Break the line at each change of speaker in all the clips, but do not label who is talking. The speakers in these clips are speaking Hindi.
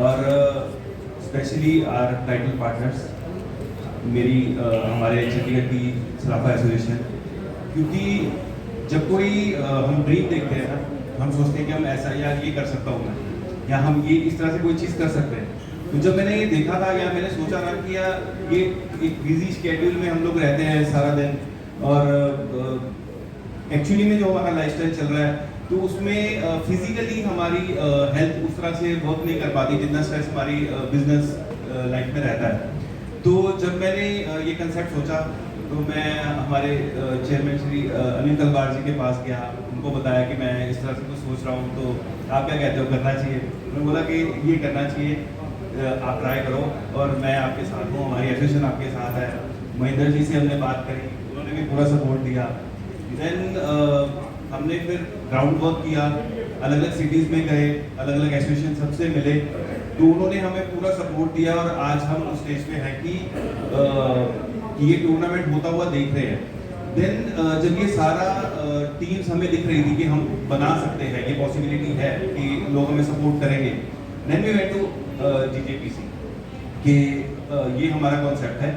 और स्पेशली आर टाइटल पार्टनर्स, मेरी हमारे चंडीगढ़ की सराफा एसोसिएशन, क्योंकि जब कोई हम ड्रीम देखते हैं ना, हम सोचते हैं कि हम ऐसा या ये कर सकता हूँ मैं, या हम ये इस तरह से कोई चीज़ कर सकते हैं। तो जब मैंने ये देखा था या मैंने सोचा था कि यार ये एक बिजी शेड्यूल में हम लोग रहते हैं सारा दिन, और एक्चुअली में जो हमारा लाइफस्टाइल चल रहा है तो उसमें फिजिकली हमारी हेल्थ उस तरह से वर्क नहीं कर पाती जितना स्ट्रेस हमारी बिजनेस लाइफ में रहता है। तो जब मैंने ये कंसेप्ट सोचा तो मैं हमारे चेयरमैन श्री अनिल तलवार जी के पास गया, उनको बताया कि मैं इस तरह से कुछ सोच रहा हूँ, तो आप क्या कहते हो, करना चाहिए? उन्होंने बोला कि ये करना चाहिए, आप ट्राई करो और मैं आपके साथ हूँ, हमारी एसोसिएशन आपके साथ है। महेंद्र जी से हमने बात करी, उन्होंने भी पूरा सपोर्ट दिया। देन हमने फिर ग्राउंड वर्क किया, अलग अलग सिटीज़ में गए, अलग अलग एसोसिएशन सबसे मिले, तो उन्होंने हमें पूरा सपोर्ट दिया और आज हम उस स्टेज पे हैं कि ये टूर्नामेंट होता हुआ देख रहे हैं। देन जब ये सारा टीम्स हमें दिख रही थी कि हम बना सकते हैं, ये पॉसिबिलिटी है कि लोग हमें सपोर्ट करेंगे, देन वी वेंट टू जीजेपीसी कि ये हमारा कॉन्सेप्ट है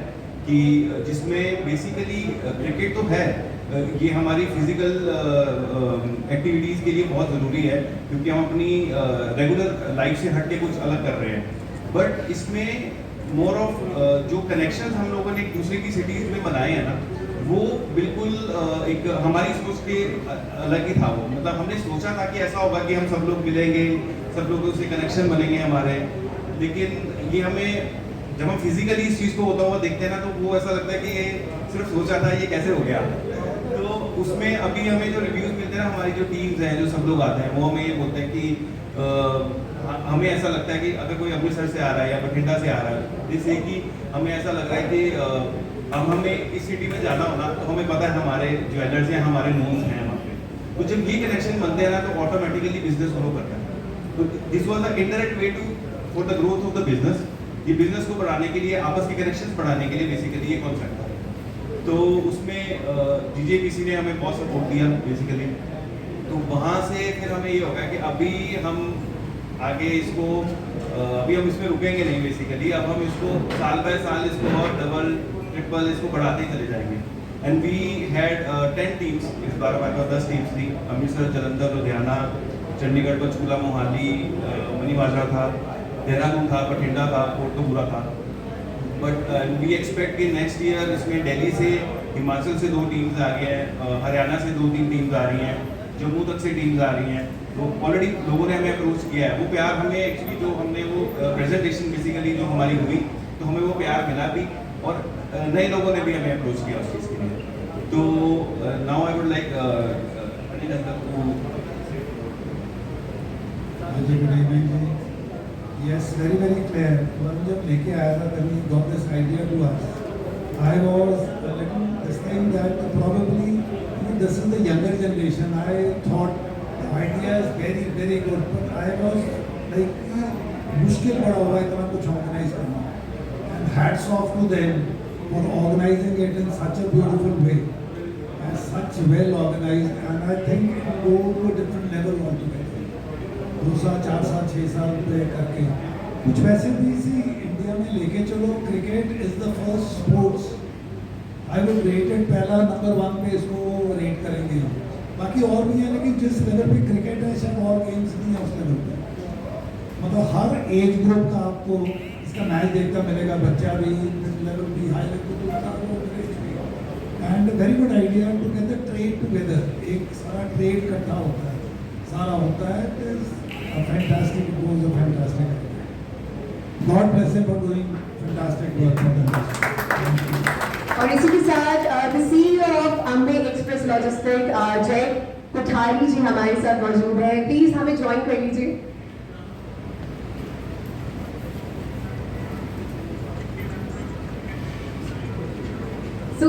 कि जिसमें बेसिकली क्रिकेट तो है, ये हमारी फिजिकल एक्टिविटीज़ के लिए बहुत ज़रूरी है क्योंकि हम अपनी रेगुलर लाइफ से हट के कुछ अलग कर रहे हैं। बट इसमें मोर ऑफ जो कनेक्शन हम लोगों ने एक दूसरे की सिटीज़ में बनाए हैं ना, वो बिल्कुल एक हमारी सोच के अलग ही था। वो मतलब हमने सोचा था कि ऐसा होगा कि हम सब लोग मिलेंगे, सब लोगों से कनेक्शन बनेंगे हमारे, लेकिन ये हमें जब हम फिजिकली इस चीज़ को होता हुआ देखते हैं ना, तो वो ऐसा लगता है कि ये सिर्फ सोचा था, ये कैसे हो गया। तो उसमें अभी हमें जो रिव्यूज़ मिलते हैं ना, हमारी जो टीम्स हैं, जो सब लोग आते हैं, वो हमें ये बोलते हैं कि हमें ऐसा लगता है कि अगर कोई अमृतसर से आ रहा है या बठिंडा से आ रहा है, जिससे कि हमें ऐसा लग रहा है कि अब हमें इस सिटी में जाना होना, तो हमें पता है हमारे ज्वेलर्स हैं, हमारे नोन्स हैं वहाँ पे। तो जब ये कनेक्शन बनते हैं ना, तो ऑटोमेटिकली बिजनेस ग्रो करता है। तो this was the indirect way to for the growth of the business. ये बिजनेस को बढ़ाने के लिए, आपस के कनेक्शंस बढ़ाने के लिए बेसिकली ये कॉन्सेप्ट था। तो उसमें जीजेपीसी ने हमें बहुत सपोर्ट दिया बेसिकली। तो वहाँ से फिर हमें ये होगा कि अभी हम आगे इसको अभी हम इसमें रुकेंगे नहीं बेसिकली, अब हम इसको साल बाय साल इसको और डबल ट्रिपल इसको बढ़ाते ही चले जाएंगे। एंड वी हैड 10 टीम्स, इस बार हमारे पास 10 टीम्स थी। अमृतसर, जलंधर, लुधियाना, चंडीगढ़, पंचकूला, मोहाली, मनीमाजरा था, देहरादून था, बठिंडा था, कोटकपूरा था। बट वी एक्सपेक्ट कि नेक्स्ट ईयर इसमें दिल्ली से, हिमाचल से 2 टीम्स आ रही हैं, हरियाणा से 2-3 टीम्स आ रही हैं, जम्मू तक से टीम्स आ रही हैं। तो ऑलरेडी लोगों ने हमें अप्रोच किया है। वो प्यार हमें एक्चुअली जो हमने वो प्रेजेंटेशन बेसिकली जो हमारी हुई, तो हमें वो प्यार मिला भी, और नए लोगों ने भी हमें अप्रोच किया उस चीज़ के लिए। तो now I would like
Yes, very very clear. When जब लेके आया था, when he got this idea to us, I was a little this thing that probably this is the younger generation. I thought the idea is very very good, but I was like मुश्किल पड़ा होगा इतना कुछ organize करना. And hats off to them for organizing it in such a beautiful way and such well organized. And I think it go to a different level altogether. 2 साल 4 साल 6 साल पे करके कुछ वैसे भी इसी इंडिया में लेके चलो। Cricket is the first sports, I would rate it पहला नंबर 1 पे इसको रेट करेंगे। बाकी और भी है, लेकिन जिस लेवल पे क्रिकेट है शायद और गेम्स नहीं है उस लेवल पे। मतलब हर एज ग्रुप का आपको इसका मैच देखता मिलेगा, बच्चा भी, मिड लेवल भी, हाई लेवल भी। And very good idea to get the trade together, एक सारा ट्रेड इकट्ठा होता है, सारा होता है। Fantastic, it was a fantastic idea. God bless him for doing fantastic work for them.
और इसी के साथ the CEO of Ambe Express Logistics जय कोठारी जी हमारे साथ मौजूद है, प्लीज हमें ज्वाइन कर लीजिए। So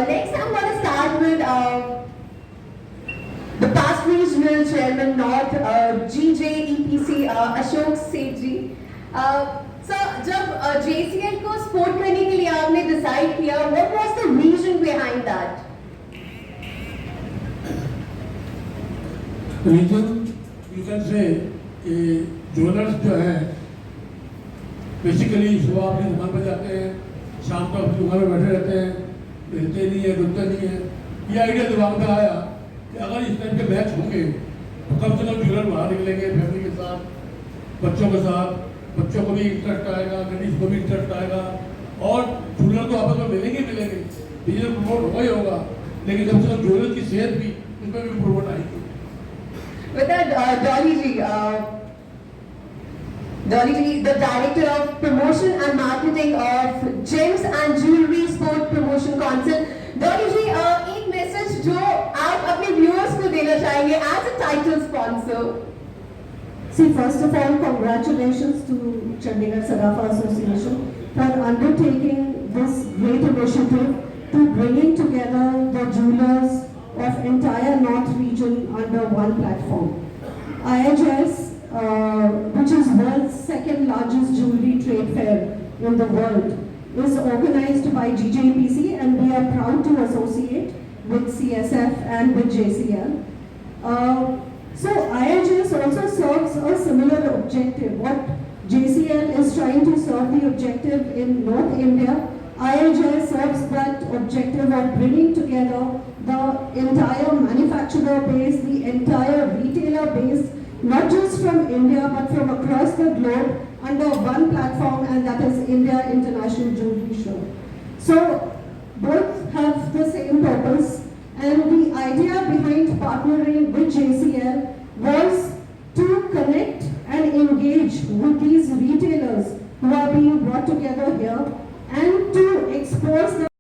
next I'm going to start with the past regional chairman North GJEPC Ashok सेठ जी। सर, जब JCL को सपोर्ट करने के लिए आपने डिसाइड किया, what was the reason behind that?
Reason you can say कि ज्वेलर्स जो है
बेसिकली सुबह अपनी दुकान पर जाते हैं, शाम को अपनी दुकान पर बैठे रहते हैं, मिलते नहीं है, घूमते नहीं है। ये आइडिया दिमाग में आया कि अगर इस टाइप के मैच होंगे तो कम से कम झूलन बाहर निकलेंगे फैमिली के साथ, बच्चों के साथ, बच्चों को भी इंटरेस्ट आएगा, लेडीज को भी इंटरेस्ट आएगा और झूलन तो आपस में मिलेंगे मिलेंगे, बिजनेस प्रमोट होगा ही होगा, लेकिन कम से कम झूलन की सेहत भी इसमें भी प्रमोट आएगी।
With that, Dolly ji, the Director of Promotion and Marketing of Gems and Jewelry Sport Promotion Council. Dolly ji, एक मैसेज जो आप अपने व्यूअर्स को देना चाहेंगे as a title sponsor.
See, first of all, congratulations to Chandigarh Sarafa Association for undertaking this great initiative to bringing together the jewelers of entire North region under one platform. IHS, which is world's second largest jewelry trade fair in the world, is organized by GJPC and we are proud to associate with CSF and with JCL. So IHS also serves a similar objective. What JCL is trying to serve the objective in North India, IHS serves that objective of bringing together the entire manufacturer base, the entire retailer base, not just from India but from across the globe under one platform, and that is India International Jewelry Show. So both have the same purpose, and the idea behind partnering with JCL was to connect and engage with these retailers who are being brought together here and to expose them